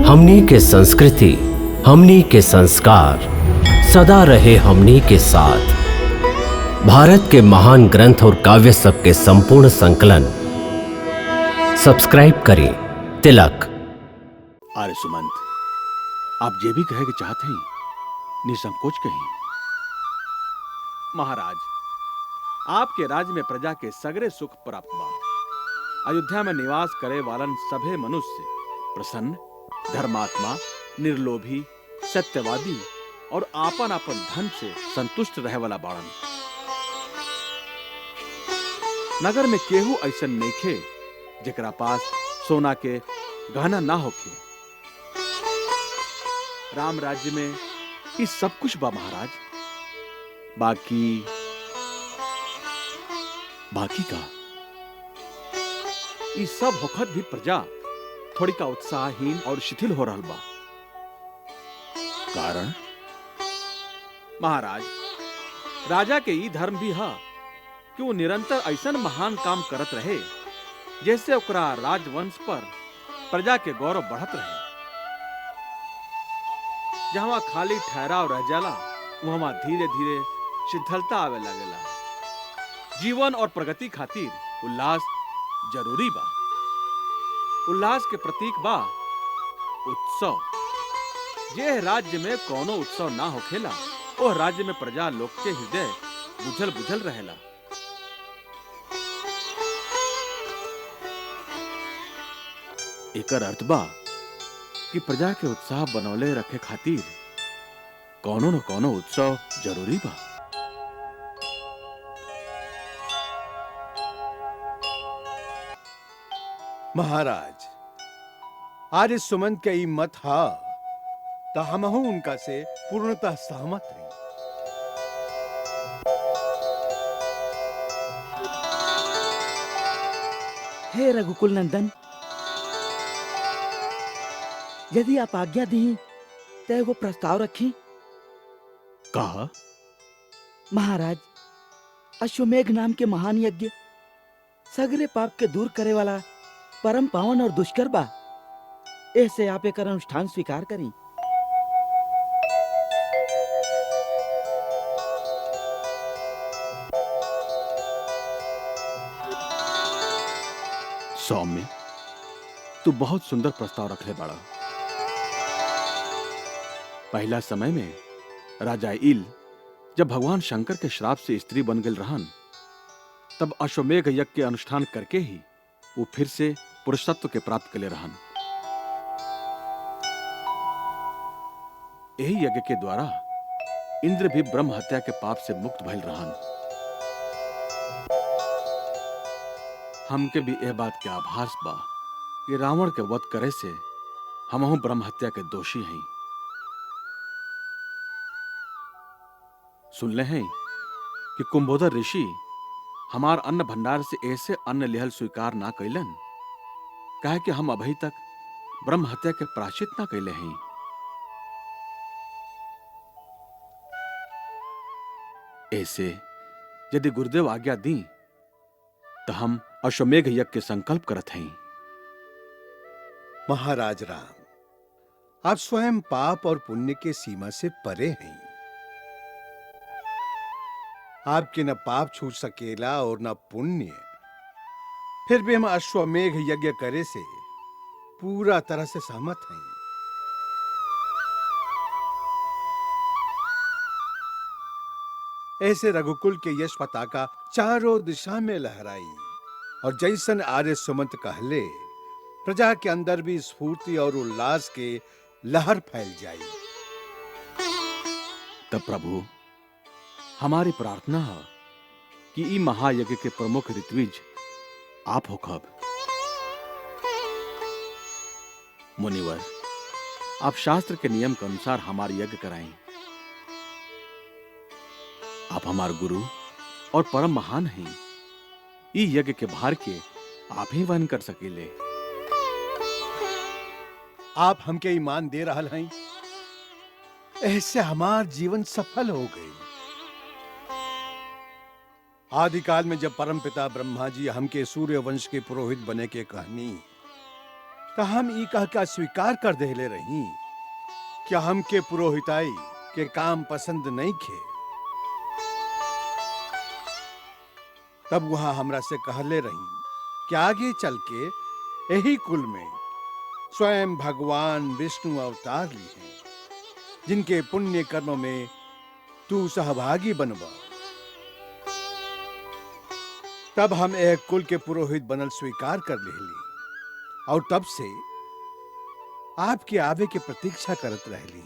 हमनी के संस्कृति, हमनी के संस्कार सदा रहे हमनी के साथ। भारत के महान ग्रंथ और काव्य सब के संपूर्ण संकलन सब्सक्राइब करें तिलक। आर्य सुमंत, आप जे भी कहे के चाहते हैं निसंकोच कहें। महाराज, आपके राज्य में प्रजा के सगरे सुख प्राप्त बा। अयोध्या में निवास करे वालन सभे मनुष्य प्रसन्न, धर्मात्मा, निर्लोभी, सत्यवादी और आपन आपन धन से संतुष्ट रहे वाला बाड़न। नगर में केहू ऐसन नइखे जेकरा पास सोना के गहना ना होखे। राम राज्य में ये सब कुछ बा महाराज। बाकी का ये सब होखत भी प्रजा थोड़ी का उत्साहहीन और शिथिल हो रहल बा। कारण महाराज, राजा के ई धर्म भी हा कि वो निरंतर ऐसन महान काम करत रहे जैसे ओकरा राजवंश पर प्रजा के गौरव बढ़त रहे। जहां खाली ठहराव रह जाला वहां धीरे धीरे शिथिलता आवे लगेला। जीवन और प्रगति खातिर उल्लास जरूरी बा। उल्लास के प्रतीक बा उत्सव। जे राज्य में कोनो उत्सव ना होखेला वो राज्य में प्रजा लोग के हृदय बुझल बुझल रहेला। एकर अर्थ बा कि प्रजा के उत्साह बनौले रखे खातिर कोनो न कोनो उत्सव जरूरी बा। महाराज, आर्य सुमंत के ई मत हा तो हमहू उनका से पूर्णतः सहमत रही। हे रघुकुल नंदन, यदि आप आज्ञा दी तो एगो प्रस्ताव रखी। कहा? महाराज, अश्वमेघ नाम के महान यज्ञ सगरे पाप के दूर करे वाला परम पावन और दुष्कर बा। ऐसे आप एक अनुष्ठान स्वीकार करी। सौम्य, तू बहुत सुंदर प्रस्ताव रखले बाड़ा। पहला समय में राजा इल जब भगवान शंकर के श्राप से स्त्री बन गई रहन, तब अश्वमेघ यज्ञ के अनुष्ठान करके ही वो फिर से पुरुषत्व के प्राप्त कले रहन। यही यज्ञ के द्वारा इंद्र भी ब्रह्म हत्या के पाप से मुक्त भइल रहन। हमके भी यह बात के आभास बा कि रावण के वध करे से हमहू ब्रह्म हत्या के दोषी हैं। सुनले हैं कि कुंभोदर ऋषि हमार अन्न भंडार से ऐसे अन्न लेहल स्वीकार ना कैलन काहे कि हम अभी तक ब्रह्म हत्या के प्रायश्चित ना कैले हैं। ऐसे यदि गुरुदेव आज्ञा दी तो हम अश्वमेघ यज्ञ के संकल्प करत हैं। महाराज राम, आप स्वयं पाप और पुण्य के सीमा से परे हैं। आपके न पाप छूट सकेला और न पुण्य। फिर भी हम अश्वमेघ यज्ञ करे से पूरा तरह से सहमत हैं। ऐसे रघुकुल के यश पताका चारों दिशा में लहराई और जैसन आर्य सुमंत कहले, प्रजा के अंदर भी स्फूर्ति और उल्लास के लहर फैल जाई। तब प्रभु, हमारी प्रार्थना है कि ई महायज्ञ के प्रमुख ऋत्विज आप होखब। मुनिवर, आप शास्त्र के नियम के अनुसार हमारे यज्ञ कराएं। आप हमारे गुरु और परम महान हैं। ई यज्ञ के भार के आप ही वहन कर सकेले। आप हमके ईमान दे रहल हैं, ऐसे हमार जीवन सफल हो गई। आदिकाल में जब परमपिता ब्रह्मा जी हमके सूर्य वंश के पुरोहित बने के कहनी, तो हम ई कह के स्वीकार कर देले रही क्या हमके पुरोहिताई के काम पसंद नहीं खे। तब वहां हमरा से कहले रही कि आगे चल के यही कुल में स्वयं भगवान विष्णु अवतार ली हैं, जिनके पुण्य कर्म में तू सहभागी बनवा। तब हम एक कुल के पुरोहित बनल स्वीकार कर लेली और तब से आपके आवे के प्रतीक्षा करत रहली।